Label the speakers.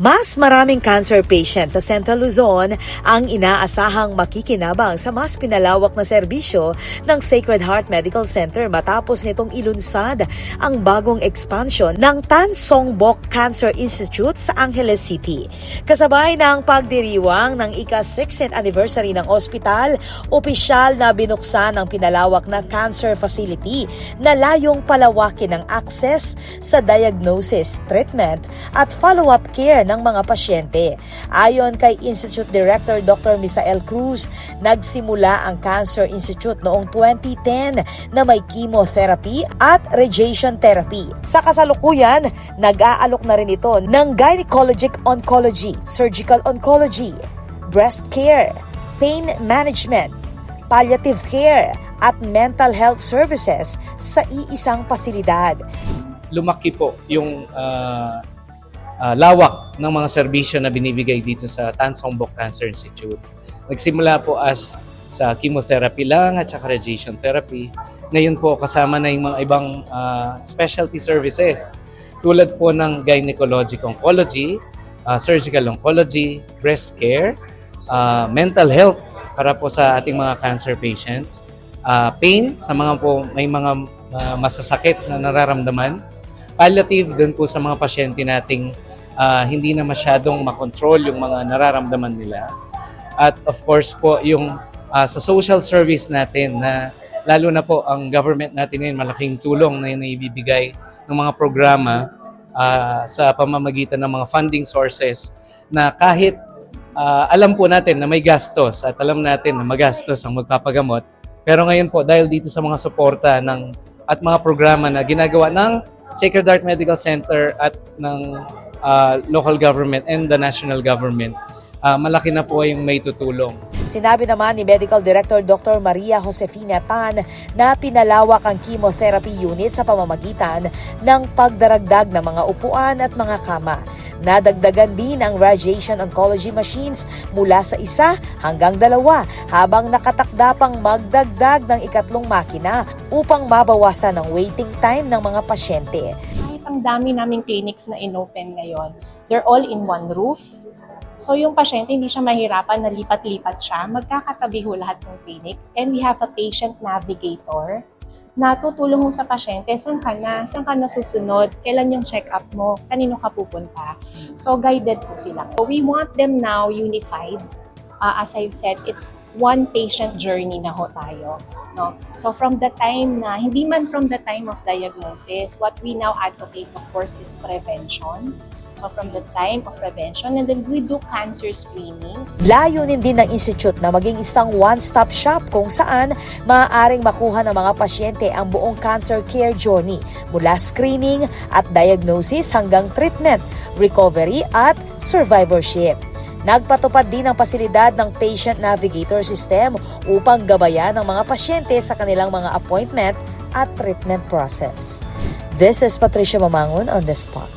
Speaker 1: Mas maraming cancer patients sa Central Luzon ang inaasahang makikinabang sa mas pinalawak na serbisyo ng Sacred Heart Medical Center matapos nitong ilunsad ang bagong expansion ng Tan Song Bok Cancer Institute sa Angeles City. Kasabay ng pagdiriwang ng ika-60th anniversary ng ospital, opisyal na binuksan ang pinalawak na cancer facility na layong palawakin ang access sa diagnosis, treatment at follow-up care ng mga pasyente. Ayon kay Institute Director Dr. Misael Cruz, nagsimula ang Cancer Institute noong 2010 na may chemotherapy at radiation therapy. Sa kasalukuyan, nag-aalok na rin ito ng gynecologic oncology, surgical oncology, breast care, pain management, palliative care at mental health services sa iisang pasilidad.
Speaker 2: Lumaki po yung lawak ng mga serbisyo na binibigay dito sa Tan Song Bok Cancer Institute. Nagsimula po sa chemotherapy lang at saka radiation therapy. Ngayon po kasama na yung mga ibang specialty services tulad po ng gynecologic oncology, surgical oncology, breast care, mental health para po sa ating mga cancer patients, pain sa mga po may mga masasakit na nararamdaman, palliative dun po sa mga pasyente nating hindi na masyadong makontrol yung mga nararamdaman nila. At of course po yung sa social service natin na lalo na po ang government natin ngayon malaking tulong na ibibigay ng mga programa sa pamamagitan ng mga funding sources na kahit alam po natin na may gastos at alam natin na magastos ang magpapagamot. Pero ngayon po dahil dito sa mga suporta at mga programa na ginagawa ng Sacred Heart Medical Center at ng local government and the national government, malaki na po yung may tutulong.
Speaker 1: Sinabi naman ni Medical Director Dr. Maria Josefina Tan na pinalawak ang chemotherapy unit sa pamamagitan ng pagdaragdag ng mga upuan at mga kama. Nadagdagan din ang radiation oncology machines mula sa 1 hanggang 2 habang nakatakda pang magdagdag ng ikatlong makina upang mabawasan ang waiting time ng mga pasyente.
Speaker 3: Kahit ang dami naming clinics na inopen ngayon, they're all in one roof. So yung pasyente hindi siya mahirapan na lipat-lipat siya, magkakatabi ho lahat ng clinic. And we have a patient navigator na tutulong mo sa pasyente, saan ka na susunod, kailan yung check-up mo, kanino ka pupunta. So guided po sila. So we want them now unified. As I've said, it's one patient journey na ho tayo. No? So from the time na, hindi man from the time of diagnosis, what we now advocate of course is prevention. So from the time of prevention, and then we do cancer screening.
Speaker 1: Layunin din ng Institute na maging isang one-stop shop kung saan maaaring makuha ng mga pasyente ang buong cancer care journey mula screening at diagnosis hanggang treatment, recovery at survivorship. Nagpatupad din ang pasilidad ng Patient Navigator System upang gabayan ng mga pasyente sa kanilang mga appointment at treatment process. This is Patricia Mamangon on the spot.